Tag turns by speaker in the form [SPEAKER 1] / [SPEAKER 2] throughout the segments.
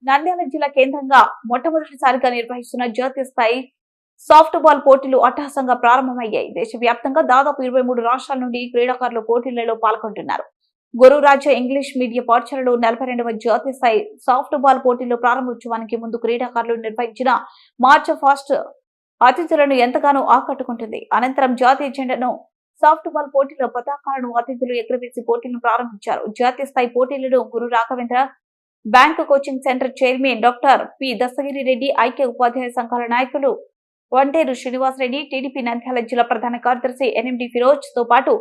[SPEAKER 1] నంద్యాల జిల్లా కేంద్రంగా మొట్టమొదటిసారిగా నిర్వహిస్తున్న జాతీయ స్థాయి సాఫ్ట్ బాల్ పోటీలు అట్టహాసంగా ప్రారంభమయ్యాయి. దేశవ్యాప్తంగా దాదాపు 23 రాష్ట్రాల నుండి క్రీడాకారులు పోటీలలో పాల్గొంటున్నారు. గురురాజ్య ఇంగ్లీష్ మీడియం పాఠశాలలో 42వ జాతీయ స్థాయి సాఫ్ట్ బాల్ పోటీలు ప్రారంభోత్సవానికి ముందు క్రీడాకారులు నిర్వహించిన మార్చ్ ఫాస్ట్ అతిథులను ఎంతగానో ఆకట్టుకుంటుంది. అనంతరం జాతీయ జెండాను సాఫ్ట్ బాల్ పోటీలో పతాకాలను అతిథులు ఎగురవేసి పోటీలను ప్రారంభించారు. జాతీయ స్థాయి పోటీలను Guru Raghavendra bank coaching centre chairman doctor P Dastagiri Reddy, ఐక్య ఉపాధ్యాయ సంఘాల నాయకులు వంటేరు శ్రీనివాస్ రెడ్డి, టీడీపీ నంద్యాల జిల్లా ప్రధాన కార్యదర్శి ఎన్ఎండి ఫిరోజ్ తో పాటు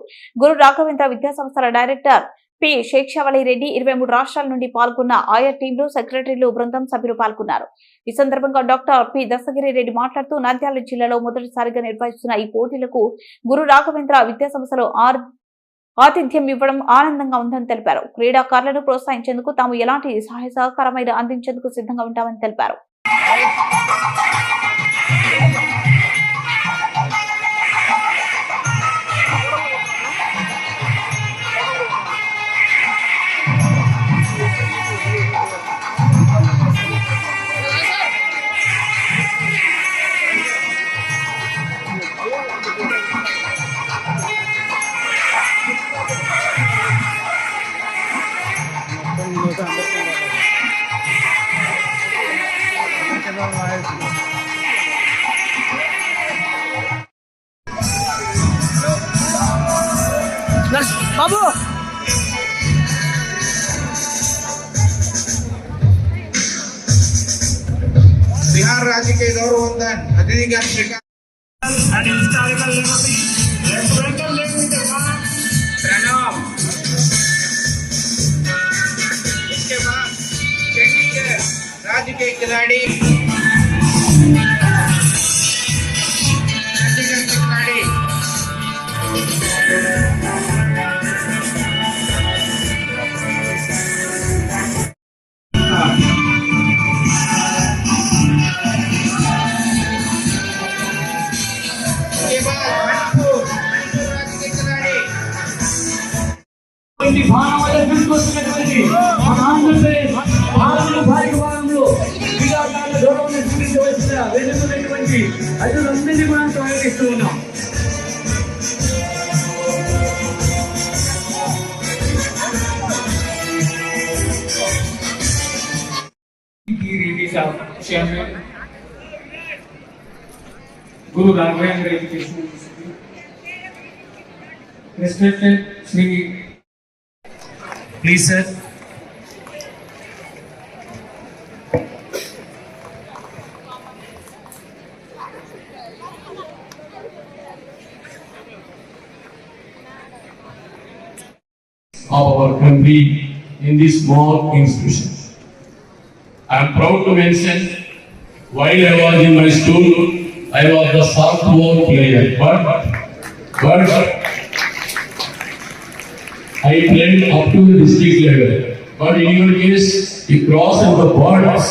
[SPEAKER 1] గురు రాఘవేంద్ర విద్యాసంస్థల డైరెక్టర్ పి శేక్షావళి రెడ్డి, 23 రాష్ట్రాల నుండి పాల్గొన్న ఆయా టీంలు, సెక్రటరీలు, బృందం సభ్యులు పాల్గొన్నారు. ఈ సందర్భంగా డాక్టర్ పి దస్తగిరి రెడ్డి మాట్లాడుతూ నంద్యాల జిల్లాలో మొదటిసారిగా నిర్వహిస్తున్న ఈ పోటీలకు గురు రాఘవేంద్ర విద్యాసంస్థలో ఆతిథ్యం ఇవ్వడం ఆనందంగా ఉందని తెలిపారు. క్రీడాకారులను ప్రోత్సహించేందుకు తాము ఎలాంటి సహాయ సహకారమైన అందించేందుకు సిద్ధంగా ఉంటామని తెలిపారు.
[SPEAKER 2] बाबू
[SPEAKER 3] बिहार राज्य के गौरववंदन अतिथि का प्रणव। इसके बाद चंडीगढ़ राज्य के खिलाड़ी
[SPEAKER 2] అదులందరినీ కూడా స్వాగతిస్తూ ఉన్నాం. Guru Raghvendra Education Institute, respected Sri, please sir.
[SPEAKER 4] Of our country in this small institution. I am proud to mention, while I was in my school, I was the softball player, but I played up to the district level. But in your case, you crossed the borders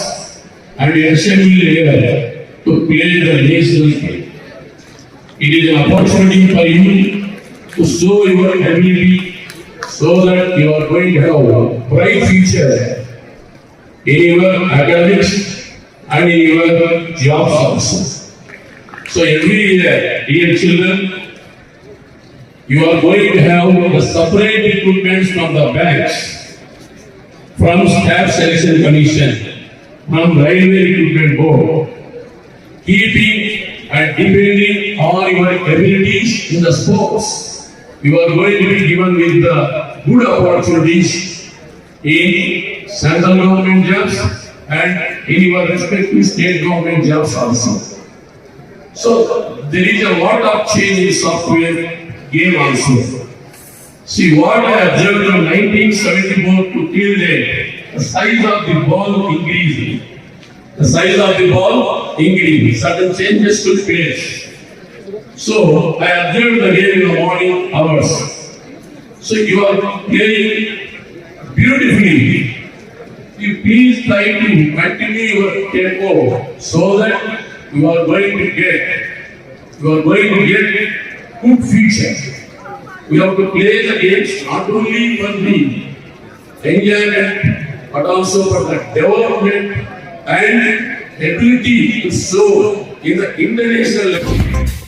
[SPEAKER 4] and assembly level to play the national game. It is an opportunity for you to show your ability, so that you are going to have a bright future in your academics and in your jobs also. So every year, dear children, you are going to have the separate equipment from the banks, from Staff Selection Commission, from Railway Equipment Board, keeping and depending on your abilities in the sports. You are going to be given with the good opportunities in central government jobs and in your respective state government jobs also. So there is a lot of change in software game also. See what I observed from 1974 to till date, the size of the ball increasing. The size of the ball increasing. Certain changes took place. So I observed the game in the morning hours. So you are playing beautifully. You please try to continue your tempo so that you are going to get good future. We have to play the games not only for the enjoyment but also for the development and ability to show in the international level.